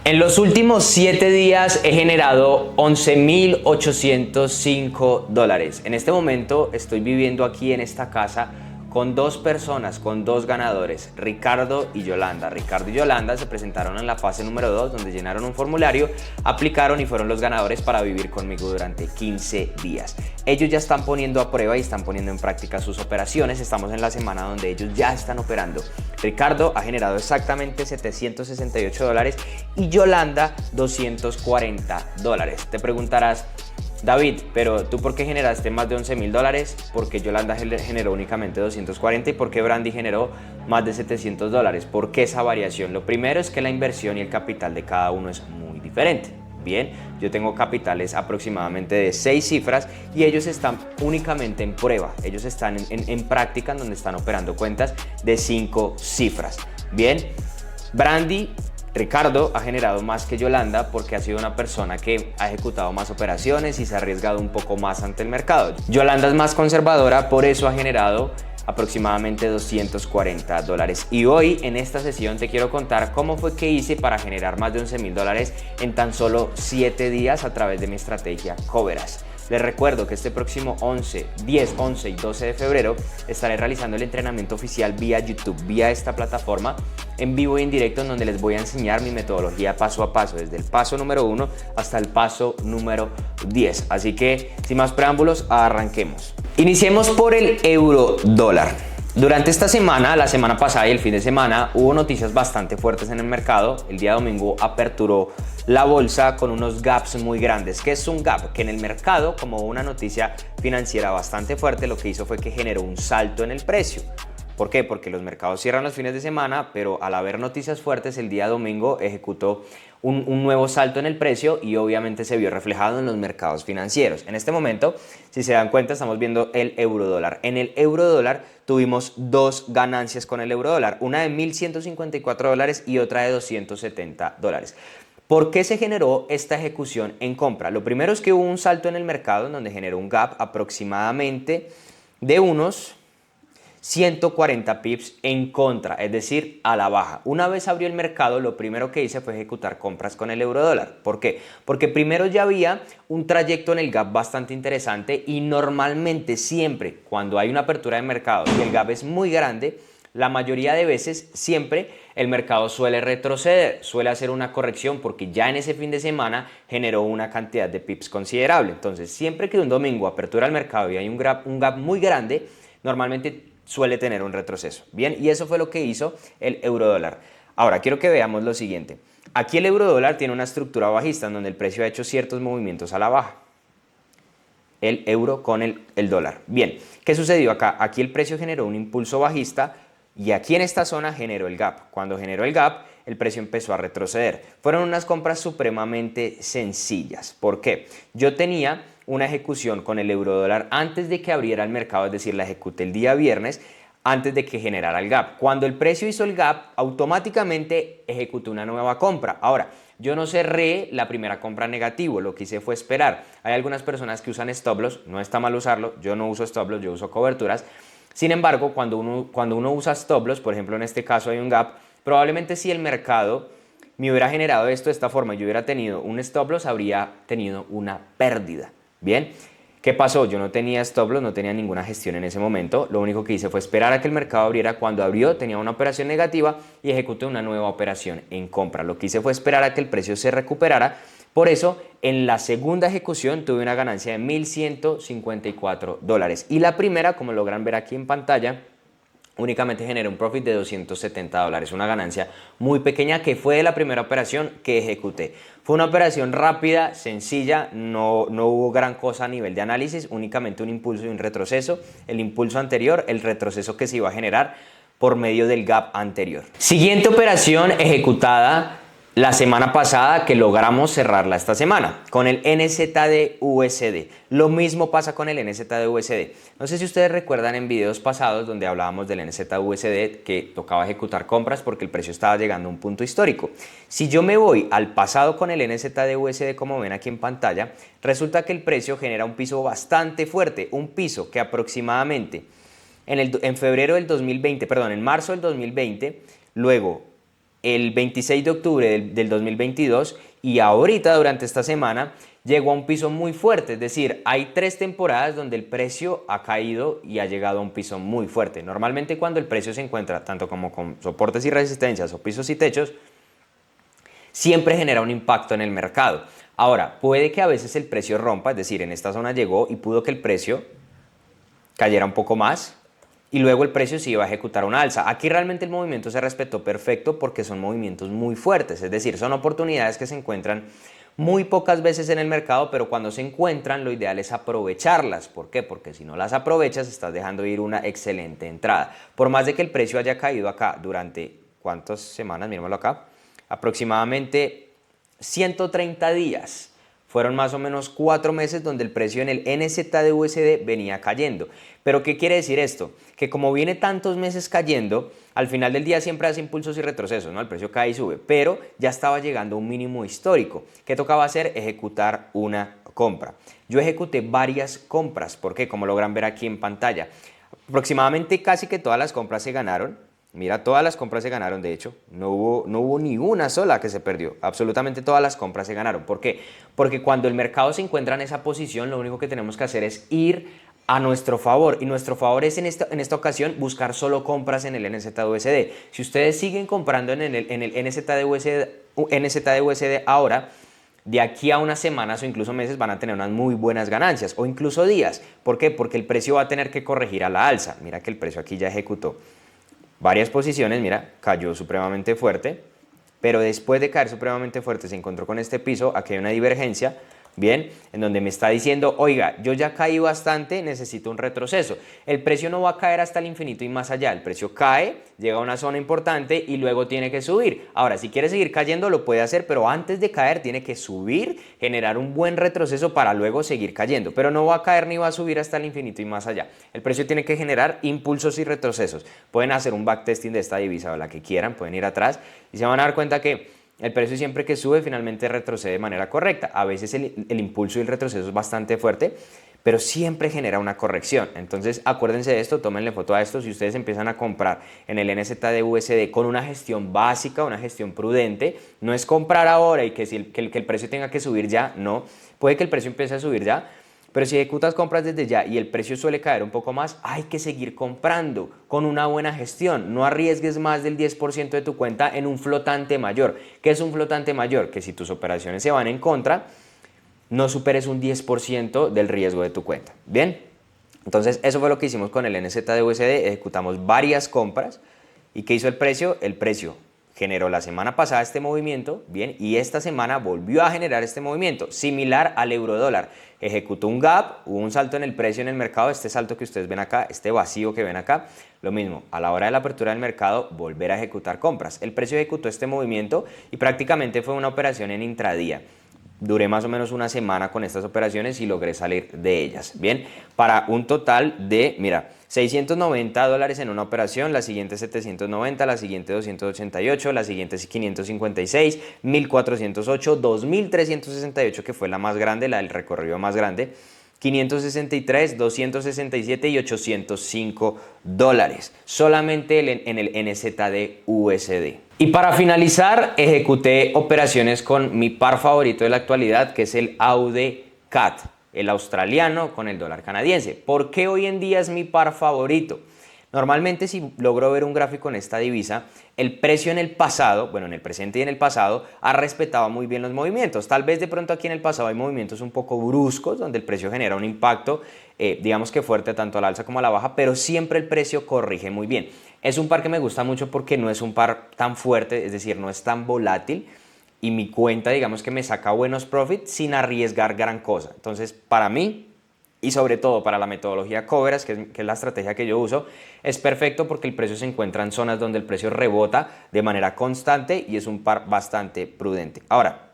En los últimos 7 días he generado $11,805. En este momento estoy viviendo aquí en esta casa con dos personas, con dos ganadores, Ricardo y Yolanda. Ricardo y Yolanda se presentaron en la fase número 2, donde llenaron un formulario, aplicaron y fueron los ganadores para vivir conmigo durante 15 días. Ellos ya están poniendo a prueba y están poniendo en práctica sus operaciones. Estamos en la semana donde ellos ya están operando. Ricardo ha generado exactamente $768 y Yolanda $240. Te preguntarás, David, pero ¿tú por qué generaste más de $11,000? Porque Yolanda generó únicamente 240 y porque Brandy generó más de $700. ¿Por qué esa variación? Lo primero es que la inversión y el capital de cada uno es muy diferente. Bien, yo tengo capitales aproximadamente de 6 cifras y ellos están únicamente en prueba. Ellos están en práctica, en donde están operando cuentas de 5 cifras. Bien, Ricardo ha generado más que Yolanda porque ha sido una persona que ha ejecutado más operaciones y se ha arriesgado un poco más ante el mercado. Yolanda es más conservadora, por eso ha generado aproximadamente $240. Y hoy en esta sesión te quiero contar cómo fue que hice para generar más de $11,000 en tan solo 7 días a través de mi estrategia Coveras. Les recuerdo que este próximo 10, 11 y 12 de febrero estaré realizando el entrenamiento oficial vía YouTube, vía esta plataforma, en vivo y en directo, en donde les voy a enseñar mi metodología paso a paso, desde el paso número 1 hasta el paso número 10. Así que, sin más preámbulos, arranquemos. Iniciemos por el euro dólar. Durante esta semana, la semana pasada y el fin de semana, hubo noticias bastante fuertes en el mercado. El día domingo aperturó la bolsa con unos gaps muy grandes. ¿Qué es un gap? Que en el mercado, como una noticia financiera bastante fuerte, lo que hizo fue que generó un salto en el precio. ¿Por qué? Porque los mercados cierran los fines de semana, pero al haber noticias fuertes, el día domingo ejecutó un nuevo salto en el precio y obviamente se vio reflejado en los mercados financieros. En este momento, si se dan cuenta, estamos viendo el euro dólar. En el euro dólar tuvimos dos ganancias con el euro dólar, una de $1,154 y otra de $270. ¿Por qué se generó esta ejecución en compra? Lo primero es que hubo un salto en el mercado en donde generó un gap aproximadamente de unos 140 pips en contra, es decir, a la baja. Una vez abrió el mercado, lo primero que hice fue ejecutar compras con el euro dólar. ¿Por qué? Porque primero ya había un trayecto en el gap bastante interesante y normalmente siempre cuando hay una apertura de mercado y el gap es muy grande, la mayoría de veces siempre el mercado suele retroceder, suele hacer una corrección porque ya en ese fin de semana generó una cantidad de pips considerable. Entonces, siempre que un domingo apertura el mercado y hay un gap muy grande, normalmente suele tener un retroceso. Bien, y eso fue lo que hizo el euro dólar. Ahora, quiero que veamos lo siguiente. Aquí el euro dólar tiene una estructura bajista en donde el precio ha hecho ciertos movimientos a la baja. El euro con el dólar. Bien, ¿qué sucedió acá? Aquí el precio generó un impulso bajista y aquí en esta zona generó el gap. Cuando generó el gap, el precio empezó a retroceder. Fueron unas compras supremamente sencillas. ¿Por qué? Yo tenía una ejecución con el euro dólar antes de que abriera el mercado, es decir, la ejecuté el día viernes antes de que generara el gap. Cuando el precio hizo el gap, automáticamente ejecuté una nueva compra. Ahora, yo no cerré la primera compra negativo, lo que hice fue esperar. Hay algunas personas que usan stop loss, no está mal usarlo, yo no uso stop loss, yo uso coberturas. Sin embargo, cuando uno usa stop loss, por ejemplo en este caso hay un gap, probablemente si el mercado me hubiera generado esto de esta forma y yo hubiera tenido un stop loss, habría tenido una pérdida. Bien, ¿qué pasó? Yo no tenía stop loss, no tenía ninguna gestión en ese momento. Lo único que hice fue esperar a que el mercado abriera. Cuando abrió tenía una operación negativa y ejecuté una nueva operación en compra. Lo que hice fue esperar a que el precio se recuperara. Por eso, en la segunda ejecución tuve una ganancia de $1,154. Y la primera, como logran ver aquí en pantalla, únicamente generé un profit de $270, una ganancia muy pequeña que fue de la primera operación que ejecuté. Fue una operación rápida, sencilla, no hubo gran cosa a nivel de análisis, únicamente un impulso y un retroceso. El impulso anterior, el retroceso que se iba a generar por medio del gap anterior. Siguiente operación ejecutada la semana pasada, que logramos cerrarla esta semana con el NZD-USD. Lo mismo pasa con el NZD-USD. No sé si ustedes recuerdan en videos pasados donde hablábamos del NZD-USD que tocaba ejecutar compras porque el precio estaba llegando a un punto histórico. Si yo me voy al pasado con el NZD-USD, como ven aquí en pantalla, resulta que el precio genera un piso bastante fuerte, un piso que aproximadamente en marzo del 2020, luego el 26 de octubre del 2022 y ahorita durante esta semana llegó a un piso muy fuerte, es decir, hay 3 temporadas donde el precio ha caído y ha llegado a un piso muy fuerte. Normalmente cuando el precio se encuentra tanto como con soportes y resistencias o pisos y techos, siempre genera un impacto en el mercado. Ahora, puede que a veces el precio rompa, es decir, en esta zona llegó y pudo que el precio cayera un poco más y luego el precio se iba a ejecutar una alza. Aquí realmente el movimiento se respetó perfecto porque son movimientos muy fuertes, es decir, son oportunidades que se encuentran muy pocas veces en el mercado, pero cuando se encuentran lo ideal es aprovecharlas. ¿Por qué? Porque si no las aprovechas estás dejando ir una excelente entrada. Por más de que el precio haya caído acá durante, ¿cuántas semanas? Mirémoslo acá, aproximadamente 130 días. Fueron más o menos 4 meses donde el precio en el NZD-USD venía cayendo. ¿Pero qué quiere decir esto? Que como viene tantos meses cayendo, al final del día siempre hace impulsos y retrocesos, ¿no? El precio cae y sube, pero ya estaba llegando a un mínimo histórico. ¿Qué tocaba hacer? Ejecutar una compra. Yo ejecuté varias compras, porque como logran ver aquí en pantalla, aproximadamente casi que todas las compras se ganaron. Mira, todas las compras se ganaron, de hecho, no hubo ni una sola que se perdió, absolutamente todas las compras se ganaron. ¿Por qué? Porque cuando el mercado se encuentra en esa posición, lo único que tenemos que hacer es ir a nuestro favor, y nuestro favor es en esta ocasión buscar solo compras en el NZUSD. Si ustedes siguen comprando en el NZUSD ahora, de aquí a unas semanas o incluso meses van a tener unas muy buenas ganancias, o incluso días. ¿Por qué? Porque el precio va a tener que corregir a la alza. Mira que el precio aquí ya ejecutó varias posiciones, mira, cayó supremamente fuerte, pero después de caer supremamente fuerte se encontró con este piso, aquí hay una divergencia, bien, en donde me está diciendo, oiga, yo ya caí bastante, necesito un retroceso. El precio no va a caer hasta el infinito y más allá, el precio cae, llega a una zona importante y luego tiene que subir. Ahora, si quiere seguir cayendo lo puede hacer, pero antes de caer tiene que subir, generar un buen retroceso para luego seguir cayendo, pero no va a caer ni va a subir hasta el infinito y más allá. El precio tiene que generar impulsos y retrocesos. Pueden hacer un backtesting de esta divisa o la que quieran, pueden ir atrás y se van a dar cuenta que el precio siempre que sube finalmente retrocede de manera correcta. A veces el impulso y el retroceso es bastante fuerte, pero siempre genera una corrección. Entonces acuérdense de esto, tómenle foto a esto. Si ustedes empiezan a comprar en el NZD-USD con una gestión básica, una gestión prudente, no es comprar ahora y que el precio tenga que subir ya, no. Puede que el precio empiece a subir ya, pero si ejecutas compras desde ya y el precio suele caer un poco más, hay que seguir comprando con una buena gestión. No arriesgues más del 10% de tu cuenta en un flotante mayor. ¿Qué es un flotante mayor? Que si tus operaciones se van en contra, no superes un 10% del riesgo de tu cuenta. Bien, entonces eso fue lo que hicimos con el NZD-USD. Ejecutamos varias compras. ¿Y qué hizo el precio? El precio generó la semana pasada este movimiento, bien, y esta semana volvió a generar este movimiento, similar al euro dólar. Ejecutó un gap, hubo un salto en el precio en el mercado, este salto que ustedes ven acá, este vacío que ven acá, lo mismo, a la hora de la apertura del mercado, volver a ejecutar compras. El precio ejecutó este movimiento y prácticamente fue una operación en intradía. Duré más o menos una semana con estas operaciones y logré salir de ellas. Bien, para un total de, mira, $690 en una operación, la siguiente 790, la siguiente 288, la siguiente 556, 1408, 2368 que fue la más grande, la del recorrido más grande, 563, 267 y $805 solamente en el NZD-USD. Y para finalizar, ejecuté operaciones con mi par favorito de la actualidad, que es el AUD-CAD, el australiano con el dólar canadiense. ¿Por qué hoy en día es mi par favorito? Normalmente, si logro ver un gráfico en esta divisa, el precio en el pasado, bueno, en el presente y en el pasado, ha respetado muy bien los movimientos. Tal vez de pronto aquí en el pasado hay movimientos un poco bruscos, donde el precio genera un impacto, digamos que fuerte tanto a la alza como a la baja, pero siempre el precio corrige muy bien. Es un par que me gusta mucho porque no es un par tan fuerte, es decir, no es tan volátil, y mi cuenta, digamos que me saca buenos profits sin arriesgar gran cosa. Entonces, para mí, y sobre todo para la metodología Coveras, que es la estrategia que yo uso, es perfecto porque el precio se encuentra en zonas donde el precio rebota de manera constante y es un par bastante prudente. Ahora,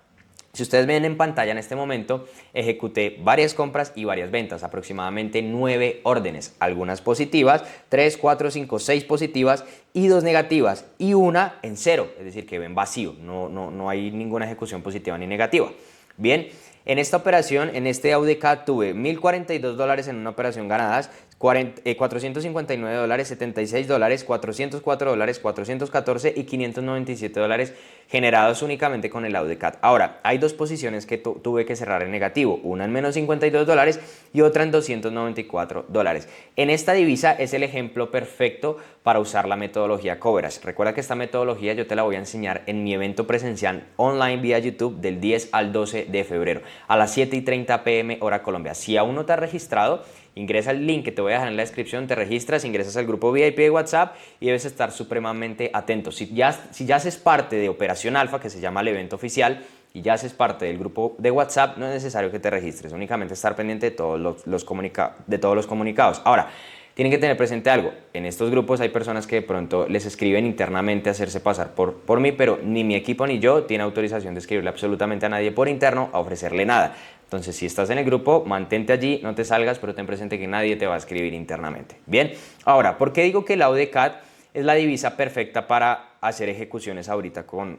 si ustedes ven en pantalla en este momento, ejecuté varias compras y varias ventas, aproximadamente 9 órdenes, algunas positivas, 3, 4, 5, 6 positivas y 2 negativas y una en cero, es decir, que ven vacío, no hay ninguna ejecución positiva ni negativa. Bien, en esta operación, en este AUD-CAD tuve $1,042 en una operación ganadas, $459, $76, $404, $414 y $597 generados únicamente con el AudeCAD. Ahora, hay dos posiciones que tuve que cerrar en negativo, una en menos $52 y otra en $294. En esta divisa es el ejemplo perfecto para usar la metodología Coverage. Recuerda que esta metodología yo te la voy a enseñar en mi evento presencial online vía YouTube del 10 al 12 de febrero a las 7:30 p.m. hora Colombia. Si aún no te has registrado, ingresa el link que te voy a dejar en la descripción, te registras, ingresas al grupo VIP de WhatsApp y debes estar supremamente atento. Si ya haces parte de Operación Alfa, que se llama el evento oficial, y ya haces parte del grupo de WhatsApp, no es necesario que te registres, únicamente estar pendiente de todos los comunicados. Ahora, tienen que tener presente algo, en estos grupos hay personas que de pronto les escriben internamente a hacerse pasar por mí, pero ni mi equipo ni yo tiene autorización de escribirle absolutamente a nadie por interno a ofrecerle nada. Entonces, si estás en el grupo, mantente allí, no te salgas, pero ten presente que nadie te va a escribir internamente. Bien, ahora, ¿por qué digo que el AudeCAD es la divisa perfecta para hacer ejecuciones ahorita con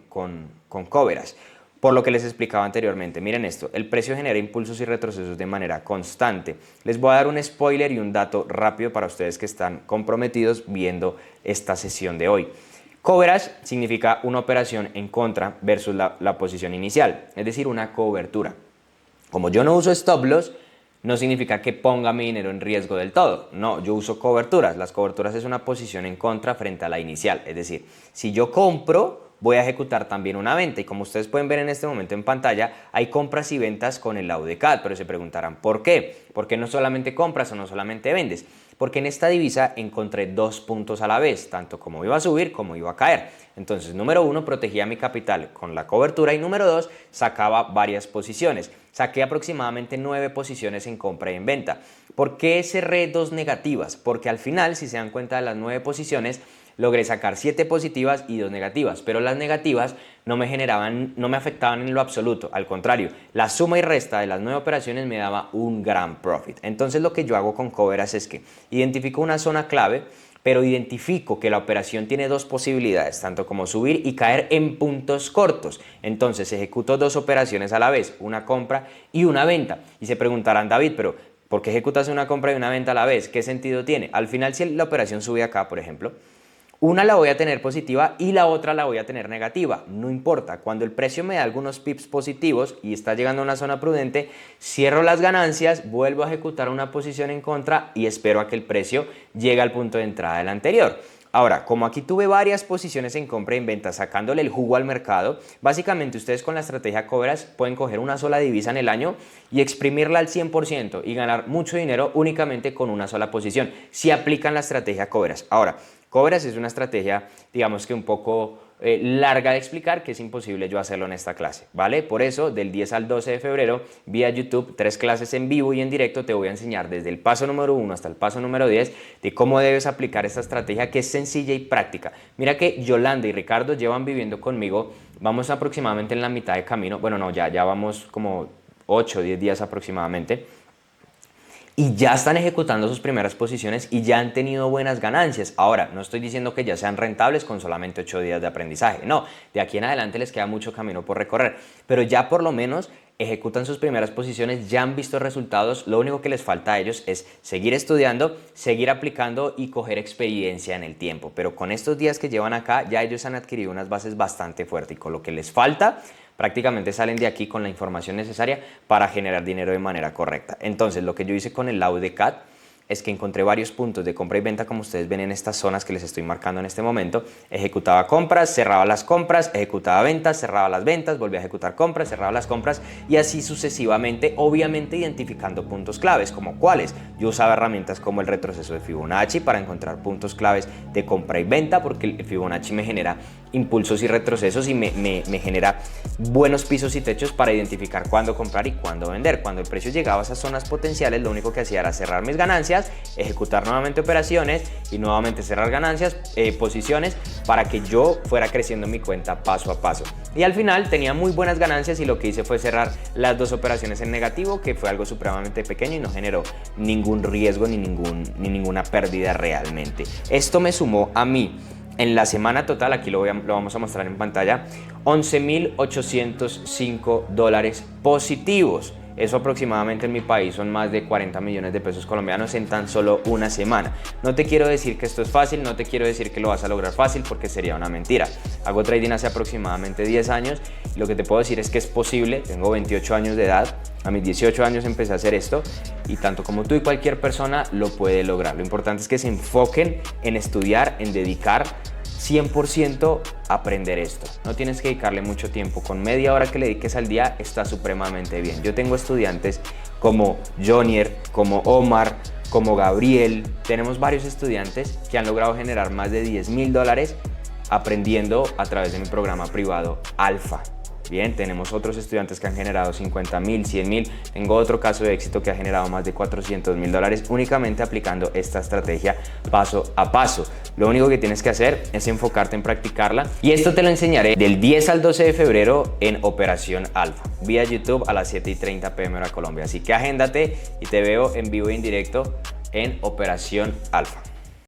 Coverage? Por lo que les explicaba anteriormente, miren esto, el precio genera impulsos y retrocesos de manera constante. Les voy a dar un spoiler y un dato rápido para ustedes que están comprometidos viendo esta sesión de hoy. Coverage significa una operación en contra versus la posición inicial, es decir, una cobertura. Como yo no uso stop loss, no significa que ponga mi dinero en riesgo del todo. No, yo uso coberturas. Las coberturas es una posición en contra frente a la inicial. Es decir, si yo compro, voy a ejecutar también una venta. Y como ustedes pueden ver en este momento en pantalla, hay compras y ventas con el AudeCAD. Pero se preguntarán, ¿por qué? ¿Por qué no solamente compras o no solamente vendes? Porque en esta divisa encontré dos puntos a la vez, tanto como iba a subir como iba a caer. Entonces, número uno, protegía mi capital con la cobertura y número dos, sacaba varias posiciones. Saqué aproximadamente 9 posiciones en compra y en venta. ¿Por qué cerré 2 negativas? Porque al final, si se dan cuenta de las 9 posiciones, logré sacar 7 positivas y 2 negativas, pero las negativas no me afectaban en lo absoluto, al contrario, la suma y resta de las 9 operaciones me daba un gran profit. Entonces lo que yo hago con Coverage es que identifico una zona clave, pero identifico que la operación tiene dos posibilidades, tanto como subir y caer en puntos cortos. Entonces ejecuto 2 operaciones a la vez, una compra y una venta. Y se preguntarán, David, pero ¿por qué ejecutas una compra y una venta a la vez? ¿Qué sentido tiene? Al final, si la operación sube acá, por ejemplo, una la voy a tener positiva y la otra la voy a tener negativa, no importa. Cuando el precio me da algunos pips positivos y está llegando a una zona prudente, cierro las ganancias, vuelvo a ejecutar una posición en contra y espero a que el precio llegue al punto de entrada del anterior. Ahora, como aquí tuve varias posiciones en compra y en venta sacándole el jugo al mercado, básicamente ustedes con la estrategia Coverage pueden coger una sola divisa en el año y exprimirla al 100% y ganar mucho dinero únicamente con una sola posición, si aplican la estrategia Coverage. Ahora, Coverage es una estrategia, digamos que un poco larga de explicar, que es imposible yo hacerlo en esta clase, ¿vale? Por eso, del 10 al 12 de febrero, vía YouTube, 3 clases en vivo y en directo, te voy a enseñar desde el paso número 1 hasta el paso número 10 de cómo debes aplicar esta estrategia, que es sencilla y práctica. Mira que Yolanda y Ricardo llevan viviendo conmigo, vamos aproximadamente en la mitad de camino, bueno, no, ya vamos como 8 o 10 días aproximadamente, y ya están ejecutando sus primeras posiciones y ya han tenido buenas ganancias. Ahora, no estoy diciendo que ya sean rentables con solamente 8 días de aprendizaje, no, de aquí en adelante les queda mucho camino por recorrer, pero ya por lo menos ejecutan sus primeras posiciones, ya han visto resultados, lo único que les falta a ellos es seguir estudiando, seguir aplicando y coger experiencia en el tiempo, pero con estos días que llevan acá ya ellos han adquirido unas bases bastante fuertes y con lo que les falta prácticamente salen de aquí con la información necesaria para generar dinero de manera correcta. Entonces, lo que yo hice con el AudeCAD es que encontré varios puntos de compra y venta, como ustedes ven en estas zonas que les estoy marcando en este momento. Ejecutaba compras, cerraba las compras, ejecutaba ventas, cerraba las ventas, volvía a ejecutar compras, cerraba las compras y así sucesivamente, obviamente identificando puntos claves, como cuáles. Yo usaba herramientas como el retroceso de Fibonacci para encontrar puntos claves de compra y venta, porque el Fibonacci me genera impulsos y retrocesos y me genera buenos pisos y techos para identificar cuándo comprar y cuándo vender. Cuando el precio llegaba a esas zonas potenciales, lo único que hacía era cerrar mis ganancias, ejecutar nuevamente operaciones y nuevamente cerrar ganancias, posiciones, para que yo fuera creciendo mi cuenta paso a paso. Y al final tenía muy buenas ganancias y lo que hice fue cerrar las 2 operaciones en negativo, que fue algo supremamente pequeño y no generó ningún riesgo ni ninguna pérdida realmente. Esto me sumó a mí en la semana total, aquí lo vamos a mostrar en pantalla, $11,805 positivos. Eso aproximadamente en mi país son más de 40 millones de pesos colombianos en tan solo una semana. No te quiero decir que esto es fácil, no te quiero decir que lo vas a lograr fácil porque sería una mentira. Hago trading hace aproximadamente 10 años y lo que te puedo decir es que es posible. Tengo 28 años de edad, a mis 18 años empecé a hacer esto y tanto como tú y cualquier persona lo puede lograr. Lo importante es que se enfoquen en estudiar, en dedicar 100% a aprender esto. No tienes que dedicarle mucho tiempo, con media hora que le dediques al día está supremamente bien. Yo tengo estudiantes como Jonier, como Omar, como Gabriel. Tenemos varios estudiantes que han logrado generar más de $10,000 aprendiendo a través de mi programa privado Alfa. Bien, tenemos otros estudiantes que han generado 50,000, 100,000. Tengo otro caso de éxito que ha generado más de $400,000 únicamente aplicando esta estrategia paso a paso. Lo único que tienes que hacer es enfocarte en practicarla y esto te lo enseñaré del 10 al 12 de febrero en Operación Alfa, vía YouTube a las 7:30 p.m. hora Colombia. Así que agéndate y te veo en vivo e en directo en Operación Alfa.